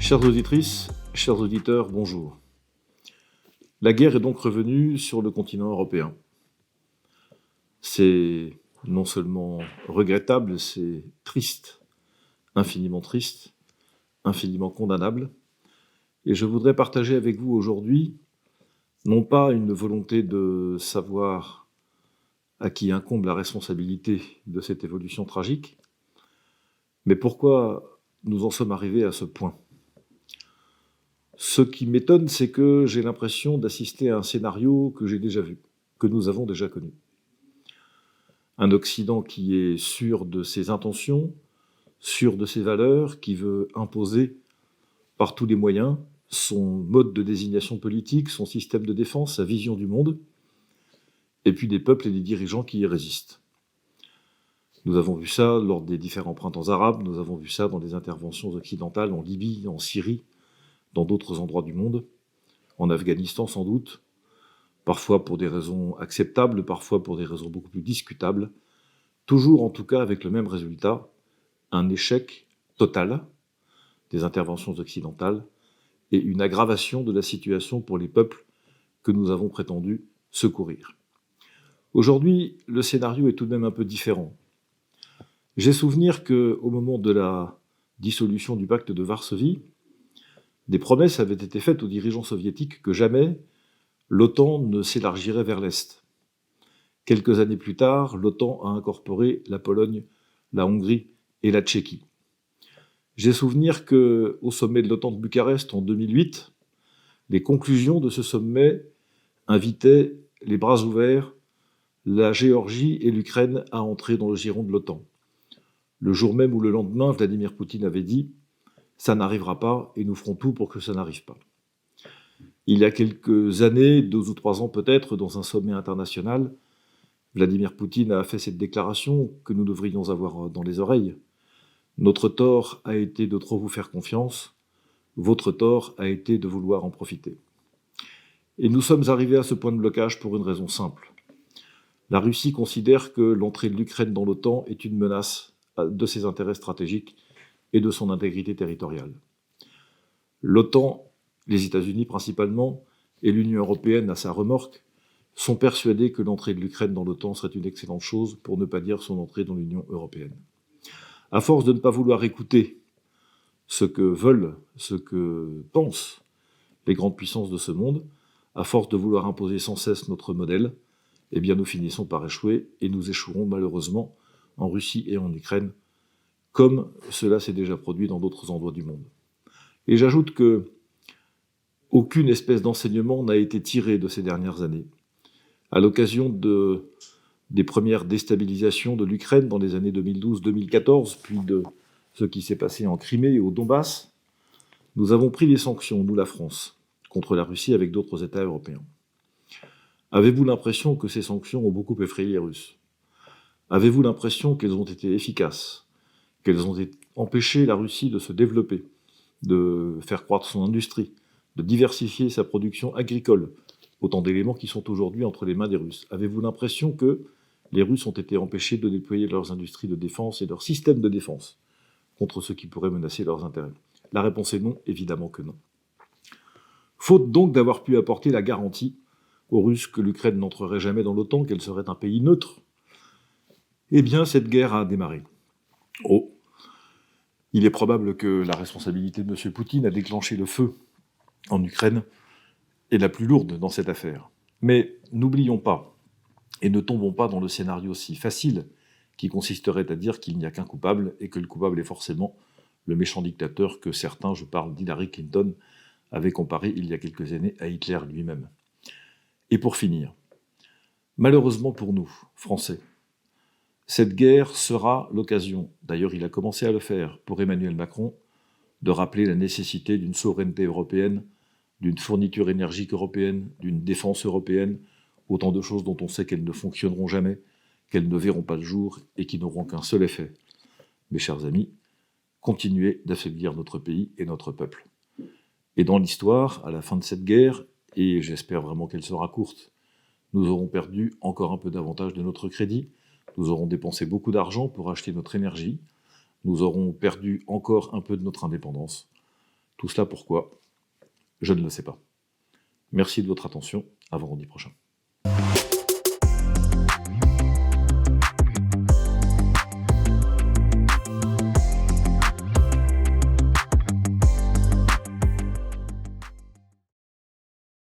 Chères auditrices, chers auditeurs, bonjour. La guerre est donc revenue sur le continent européen. C'est non seulement regrettable, c'est triste, infiniment condamnable. Et je voudrais partager avec vous aujourd'hui, non pas une volonté de savoir à qui incombe la responsabilité de cette évolution tragique, mais pourquoi nous en sommes arrivés à ce point. Ce qui m'étonne, c'est que j'ai l'impression d'assister à un scénario que j'ai déjà vu, que nous avons déjà connu. Un Occident qui est sûr de ses intentions, sûr de ses valeurs, qui veut imposer par tous les moyens son mode de désignation politique, son système de défense, sa vision du monde, et puis des peuples et des dirigeants qui y résistent. Nous avons vu ça lors des différents printemps arabes, nous avons vu ça dans des interventions occidentales en Libye, en Syrie, dans d'autres endroits du monde, en Afghanistan sans doute, parfois pour des raisons acceptables, parfois pour des raisons beaucoup plus discutables, toujours en tout cas avec le même résultat, un échec total des interventions occidentales et une aggravation de la situation pour les peuples que nous avons prétendu secourir. Aujourd'hui, le scénario est tout de même un peu différent. J'ai souvenir qu'au moment de la dissolution du pacte de Varsovie, des promesses avaient été faites aux dirigeants soviétiques que jamais l'OTAN ne s'élargirait vers l'Est. Quelques années plus tard, l'OTAN a incorporé la Pologne, la Hongrie et la Tchéquie. J'ai souvenir qu'au sommet de l'OTAN de Bucarest en 2008, les conclusions de ce sommet invitaient les bras ouverts la Géorgie et l'Ukraine à entrer dans le giron de l'OTAN. Le jour même ou le lendemain, Vladimir Poutine avait dit « ça n'arrivera pas et nous ferons tout pour que ça n'arrive pas ». Il y a quelques années, 2 ou 3 ans peut-être, dans un sommet international, Vladimir Poutine a fait cette déclaration que nous devrions avoir dans les oreilles. Notre tort a été de trop vous faire confiance, votre tort a été de vouloir en profiter. Et nous sommes arrivés à ce point de blocage pour une raison simple. La Russie considère que l'entrée de l'Ukraine dans l'OTAN est une menace de ses intérêts stratégiques et de son intégrité territoriale. L'OTAN, les États-Unis principalement, et l'Union européenne à sa remorque, sont persuadés que l'entrée de l'Ukraine dans l'OTAN serait une excellente chose, pour ne pas dire son entrée dans l'Union européenne. À force de ne pas vouloir écouter ce que veulent, ce que pensent les grandes puissances de ce monde, à force de vouloir imposer sans cesse notre modèle, eh bien nous finissons par échouer et nous échouerons malheureusement en Russie et en Ukraine, comme cela s'est déjà produit dans d'autres endroits du monde. Et j'ajoute que aucune espèce d'enseignement n'a été tiré de ces dernières années. À l'occasion des premières déstabilisations de l'Ukraine dans les années 2012-2014, puis de ce qui s'est passé en Crimée et au Donbass, nous avons pris des sanctions, nous la France, contre la Russie avec d'autres États européens. Avez-vous l'impression que ces sanctions ont beaucoup effrayé les Russes ? Avez-vous l'impression qu'elles ont été efficaces ? Qu'elles ont empêché la Russie de se développer, de faire croître son industrie, de diversifier sa production agricole, autant d'éléments qui sont aujourd'hui entre les mains des Russes. Avez-vous l'impression que les Russes ont été empêchés de déployer leurs industries de défense et leurs systèmes de défense contre ceux qui pourraient menacer leurs intérêts ? La réponse est non, évidemment que non. Faute donc d'avoir pu apporter la garantie aux Russes que l'Ukraine n'entrerait jamais dans l'OTAN, qu'elle serait un pays neutre, eh bien cette guerre a démarré. Oh, il est probable que la responsabilité de M. Poutine a déclenché le feu en Ukraine est la plus lourde dans cette affaire. Mais n'oublions pas, et ne tombons pas dans le scénario si facile qui consisterait à dire qu'il n'y a qu'un coupable et que le coupable est forcément le méchant dictateur que certains, je parle d'Hillary Clinton, avaient comparé il y a quelques années à Hitler lui-même. Et pour finir, malheureusement pour nous, Français, cette guerre sera l'occasion, d'ailleurs il a commencé à le faire pour Emmanuel Macron, de rappeler la nécessité d'une souveraineté européenne, d'une fourniture énergique européenne, d'une défense européenne, autant de choses dont on sait qu'elles ne fonctionneront jamais, qu'elles ne verront pas le jour et qui n'auront qu'un seul effet. Mes chers amis, continuez d'affaiblir notre pays et notre peuple. Et dans l'histoire, à la fin de cette guerre, et j'espère vraiment qu'elle sera courte, nous aurons perdu encore un peu davantage de notre crédit, nous aurons dépensé beaucoup d'argent pour acheter notre énergie, nous aurons perdu encore un peu de notre indépendance, Tout cela pourquoi? Je ne le sais pas. Merci de votre attention. À vendredi prochain.